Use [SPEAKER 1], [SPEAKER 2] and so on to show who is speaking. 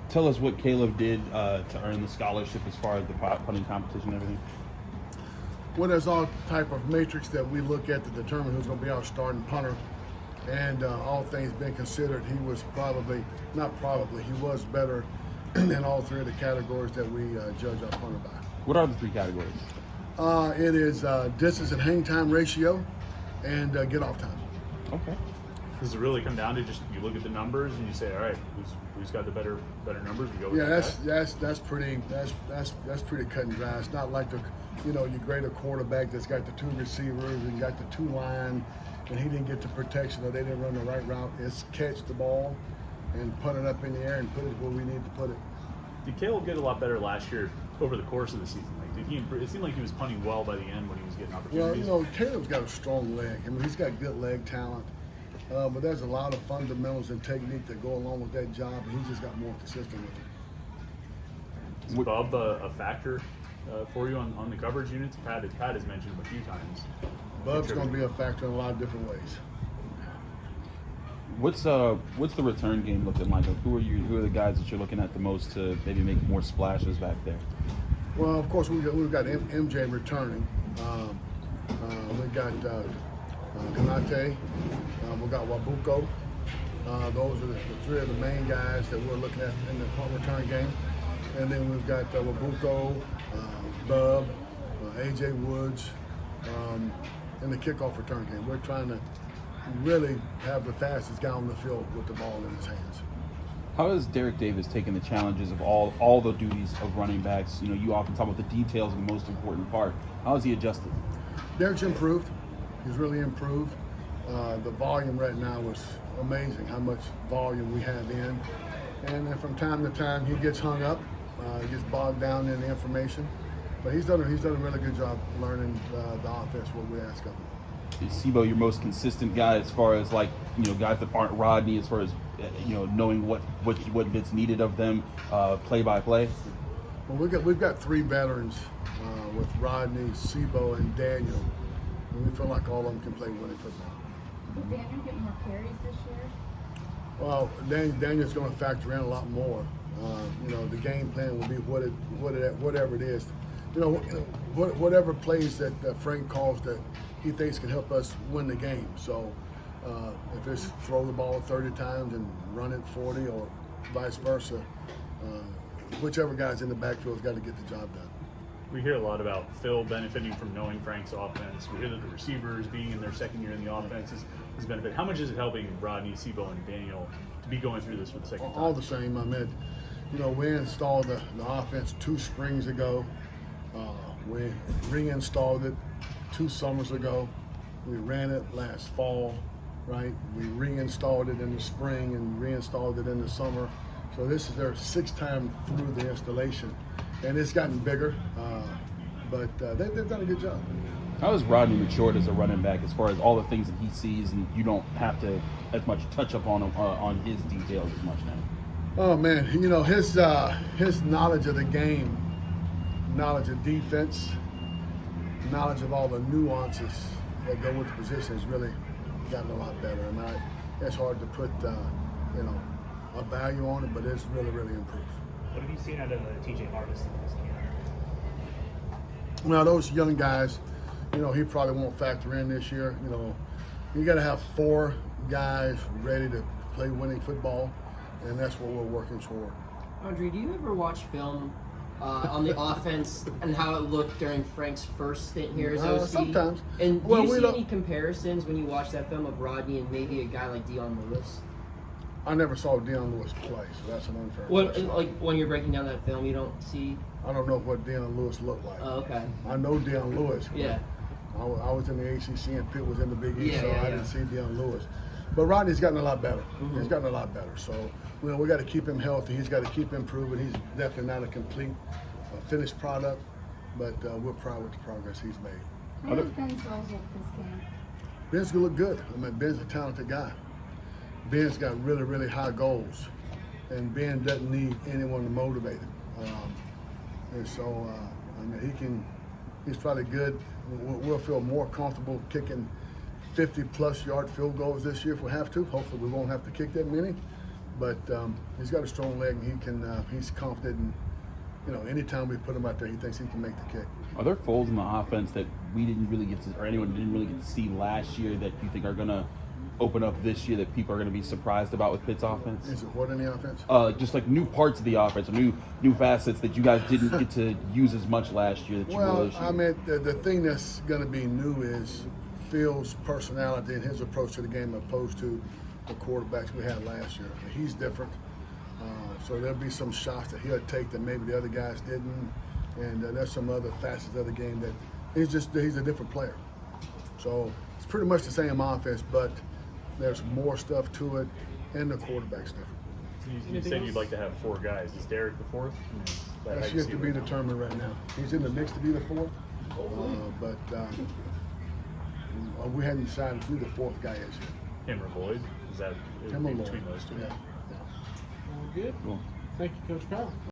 [SPEAKER 1] Tell us what Caleb did to earn the scholarship as far as the punting competition and everything.
[SPEAKER 2] Well, there's all type of matrix that we look at to determine who's going to be our starting punter. And all things being considered, he was he was better in all three of the categories that we judge our punter by.
[SPEAKER 1] What are the three categories?
[SPEAKER 2] It is distance and hang time ratio and get off time.
[SPEAKER 1] Okay.
[SPEAKER 3] Does it really come down to just you look at the numbers and you say, all right, who's got the better numbers? We go with
[SPEAKER 2] that's pretty cut and dry. It's not like you grade a quarterback that's got the two receivers and got the two line, and he didn't get the protection or they didn't run the right route. It's catch the ball and put it up in the air and put it where we need to put it.
[SPEAKER 3] Did Caleb get a lot better last year over the course of the season? Like, did he improve? It seemed like he was punting well by the end when he was getting opportunities.
[SPEAKER 2] Well, Caleb's got a strong leg. I mean, he's got good leg talent. But there's a lot of fundamentals and technique that go along with that job, and he's just got more consistent with it.
[SPEAKER 3] Is Bub a factor for you on the coverage units? Pat has mentioned him a few times.
[SPEAKER 2] Bub's going to be a factor in a lot of different ways.
[SPEAKER 1] What's the return game looking like? Who are the guys that you're looking at the most to maybe make more splashes back there?
[SPEAKER 2] Well, of course, we've got MJ returning. We got Kanate. We got Wabuko. Those are the three of the main guys that we're looking at in the punt return game. And then we've got Wabuko, Bub, AJ Woods, in the kickoff return game. We're trying to really have the fastest guy on the field with the ball in his hands.
[SPEAKER 1] How has Derek Davis taken the challenges of all the duties of running backs? You know, you often talk about the details of the most important part. How has he adjusted?
[SPEAKER 2] Derek's improved. He's really improved. The volume right now is amazing, how much volume we have in. And then from time to time, he gets hung up, gets bogged down in the information. But he's done a really good job learning the offense, what we ask of him.
[SPEAKER 1] Is Sebo your most consistent guy as far as guys that aren't Rodney, as far as knowing what bits needed of them play by play?
[SPEAKER 2] Well, we've got three veterans with Rodney, Sebo, and Daniel. And we feel like all of them can play winning football.
[SPEAKER 4] Will Daniel get more carries this year?
[SPEAKER 2] Well, Daniel's going to factor in a lot more. The game plan will be whatever it is. Whatever plays that Frank calls that he thinks can help us win the game. So if it's throw the ball 30 times and run it 40 or vice versa, whichever guy's in the backfield has got to get the job done.
[SPEAKER 3] We hear a lot about Phil benefiting from knowing Frank's offense. We hear that the receivers being in their second year in the offense is benefit. How much is it helping Rodney, Sebo, and Daniel to be going through this for the second time?
[SPEAKER 2] All the same. I mean, we installed the offense 2 springs ago. We reinstalled it 2 summers ago. We ran it last fall, right? We reinstalled it in the spring and reinstalled it in the summer. So this is their 6th time through the installation, and it's gotten bigger, but they've done a good job.
[SPEAKER 1] How has Rodney matured as a running back as far as all the things that he sees, and you don't have to as much touch up on him on his details as much now?
[SPEAKER 2] Oh man, his knowledge of the game, knowledge of defense, knowledge of all the nuances that go with the position has really gotten a lot better. And it's hard to put a value on it, but it's really, really improved.
[SPEAKER 5] What have you seen out of TJ Harvest in this camp?
[SPEAKER 2] Now those young guys, he probably won't factor in this year. You got to have 4 guys ready to play winning football, and that's what we're working toward.
[SPEAKER 6] Andre, do you ever watch film on the offense and how it looked during Frank's first stint here as OC?
[SPEAKER 2] Sometimes.
[SPEAKER 6] And do you see any comparisons when you watch that film of Rodney and maybe a guy like Dion Lewis?
[SPEAKER 2] I never saw Dion Lewis play, so that's an unfair question.
[SPEAKER 6] Like when you're breaking down that film, you don't see?
[SPEAKER 2] I don't know what Dion Lewis looked like.
[SPEAKER 6] Oh, okay.
[SPEAKER 2] I know Dion Lewis.
[SPEAKER 6] Yeah.
[SPEAKER 2] I was in the ACC and Pitt was in the Big East, so I didn't see Dion Lewis. But Rodney's gotten a lot better. Mm-hmm. He's gotten a lot better. So, we got to keep him healthy. He's got to keep improving. He's definitely not a complete finished product, but we're proud with the progress he's made.
[SPEAKER 4] How does Ben Souls look this game?
[SPEAKER 2] Ben's going to look good. I mean, Ben's a talented guy. Ben's got really, really high goals, and Ben doesn't need anyone to motivate him. And so, he's probably good. We'll feel more comfortable kicking 50-plus yard field goals this year if we have to. Hopefully we won't have to kick that many. but he's got a strong leg, and he can. He's confident, and anytime we put him out there, he thinks he can make the kick.
[SPEAKER 1] Are there folds in the offense that we didn't really get to, or anyone didn't really get to see last year that you think are going to open up this year that people are going to be surprised about with Pitt's offense?
[SPEAKER 2] Is it what in the offense?
[SPEAKER 1] Just like new parts of the offense, or new facets that you guys didn't get to use as much last year that you will
[SPEAKER 2] Well,
[SPEAKER 1] this year.
[SPEAKER 2] I mean, the thing that's going to be new is Phil's personality and his approach to the game, opposed to the quarterbacks we had last year. He's different, so there'll be some shots that he'll take that maybe the other guys didn't, and there's some other facets of the game that he's a different player. So it's pretty much the same offense, but there's more stuff to it, and the quarterback's different.
[SPEAKER 3] You said you'd like to have 4 guys. Is Derek the 4th? Is that how
[SPEAKER 2] That's
[SPEAKER 3] you
[SPEAKER 2] yet
[SPEAKER 3] see
[SPEAKER 2] to
[SPEAKER 3] it
[SPEAKER 2] be
[SPEAKER 3] right now?
[SPEAKER 2] determined right now. He's in the mix to be the 4th, but we hadn't decided who the 4th guy is yet.
[SPEAKER 3] Him or Lloyd? Is that
[SPEAKER 2] Him or
[SPEAKER 3] between
[SPEAKER 2] Lloyd.
[SPEAKER 3] those two?
[SPEAKER 2] Yeah.
[SPEAKER 7] Good.
[SPEAKER 1] Cool.
[SPEAKER 7] Thank you, Coach Powell.